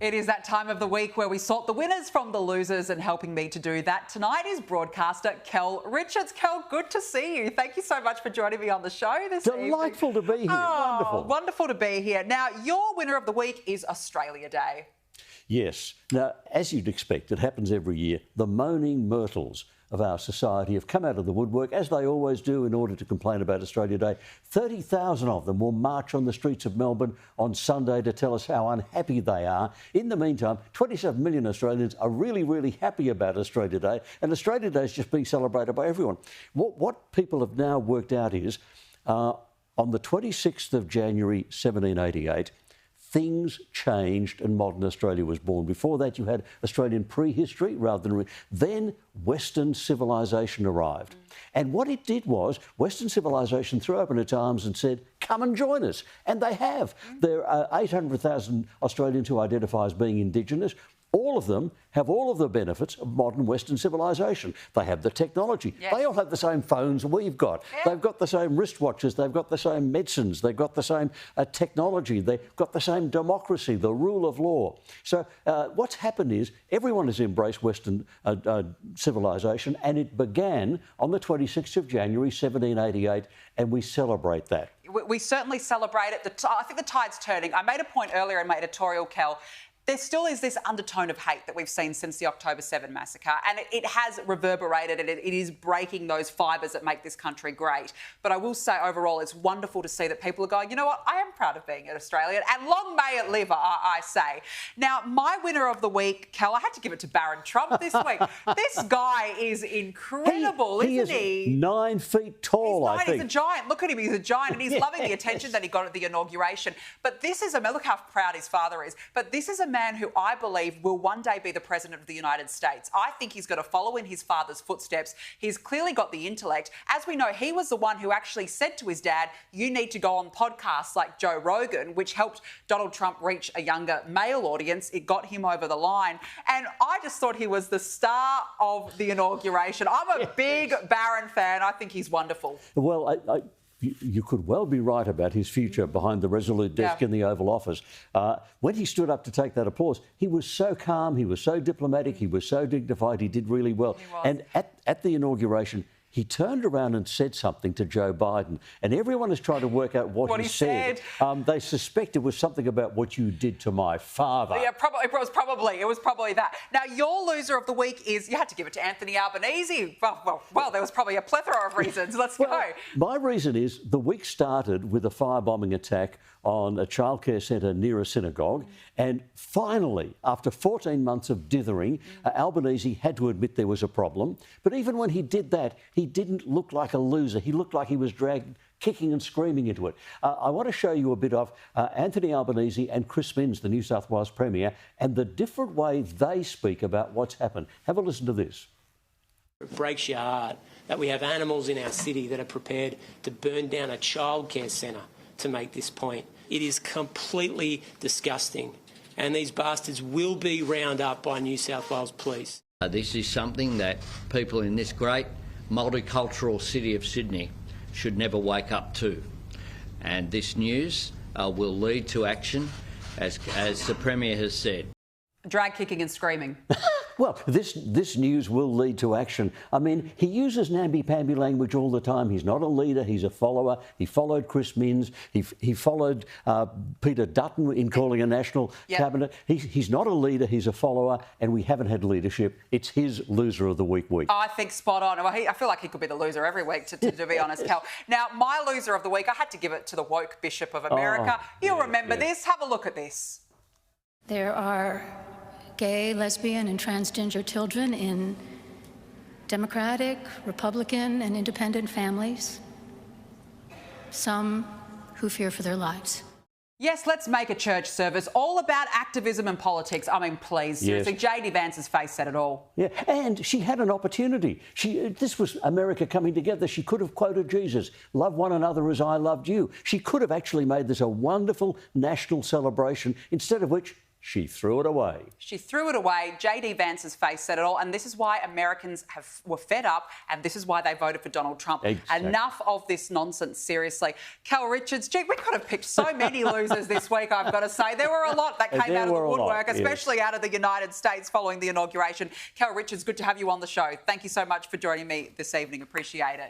It is that time of the week where we sort the winners from the losers, and helping me to do that tonight is broadcaster Kel Richards. Kel, good to see you. Thank you so much for joining me on the show this evening. Delightful to be here. Wonderful. Wonderful to be here. Now, your winner of the week is Australia Day. Yes. Now, as you'd expect, it happens every year. The moaning myrtles of our society have come out of the woodwork, as they always do, in order to complain about Australia Day. 30,000 of them will march on the streets of Melbourne on Sunday to tell us how unhappy they are. In the meantime, 27 million Australians are really, really happy about Australia Day, and Australia Day is just being celebrated by everyone. What people have now worked out is, on the 26th of January 1788, things changed and modern Australia was born. Before that, you had Australian prehistory rather than... Then Western civilisation arrived. And what it did was, Western civilisation threw open its arms and said, come and join us. And they have. There are 800,000 Australians who identify as being Indigenous. All of them have all of the benefits of modern Western civilisation. They have the technology. Yes. They all have the same phones we've got. Yeah. They've got the same wristwatches. They've got the same medicines. They've got the same technology. They've got the same democracy, the rule of law. So what's happened is everyone has embraced Western civilisation, and it began on the 26th of January 1788, and we celebrate that. We certainly celebrate it. I think the tide's turning. I made a point earlier in my editorial, Kel. There still is this undertone of hate that we've seen since the October 7 massacre, and it has reverberated, and it is breaking those fibres that make this country great. But I will say, overall, it's wonderful to see that people are going, you know what, I am proud of being an Australian, and long may it live, I say. Now, my winner of the week, Kel, I had to give it to Barron Trump this week. This guy is incredible, isn't he? He is 9 feet tall, I think. He's a giant. Look at him, he's a giant, and he's loving the attention that he got at the inauguration. But this is a man, look how proud his father is, but this is a man who I believe will one day be the President of the United States. I think he's got to follow in his father's footsteps. He's clearly got the intellect. As we know, he was the one who actually said to his dad, you need to go on podcasts like Joe Rogan, which helped Donald Trump reach a younger male audience. It got him over the line. And I just thought he was the star of the inauguration. I'm a big Barron fan. I think he's wonderful. Well, you could well be right about his future behind the resolute desk in the Oval Office. When he stood up to take that applause, he was so calm, he was so diplomatic, he was so dignified, he did really well. And at the inauguration, he turned around and said something to Joe Biden, and everyone is trying to work out what he said. They suspect it was something about what you did to my father. Yeah, it was probably that. Now, your loser of the week is, you had to give it to Anthony Albanese. Well, there was probably a plethora of reasons. Let's go. My reason is the week started with a firebombing attack on a childcare centre near a synagogue, and finally, after 14 months of dithering, Albanese had to admit there was a problem. But even when he did that, he didn't look like a loser. He looked like he was dragged kicking and screaming into it. I want to show you a bit of Anthony Albanese and Chris Minns, the New South Wales Premier, and the different way they speak about what's happened. Have a listen to this. It breaks your heart that we have animals in our city that are prepared to burn down a childcare centre to make this point. It is completely disgusting, and these bastards will be rounded up by New South Wales Police. This is something that people in this great multicultural city of Sydney should never wake up to. And this news will lead to action, as the Premier has said. Drag kicking and screaming. Well, this news will lead to action. I mean, he uses namby-pamby language all the time. He's not a leader, he's a follower. He followed Chris Minns. He followed Peter Dutton in calling a national cabinet. He's not a leader, he's a follower, and we haven't had leadership. It's his loser of the week. I think spot on. Well, I feel like he could be the loser every week, to be honest, Kel. Now, my loser of the week, I had to give it to the woke Bishop of America. You'll remember this. Have a look at this. There are gay, lesbian and transgender children in Democratic, Republican and independent families, some who fear for their lives. Yes, let's make a church service all about activism and politics. I mean, please, seriously, J.D. Vance's face said it all. Yeah, and she had an opportunity. This was America coming together. She could have quoted Jesus, love one another as I loved you. She could have actually made this a wonderful national celebration, instead of which She threw it away. She threw it away. JD Vance's face said it all. And this is why Americans were fed up, and this is why they voted for Donald Trump. Exactly. Enough of this nonsense, seriously. Kel Richards, gee, we could have picked so many losers this week, I've got to say. There were a lot that came out of the woodwork, especially out of the United States following the inauguration. Kel Richards, good to have you on the show. Thank you so much for joining me this evening. Appreciate it.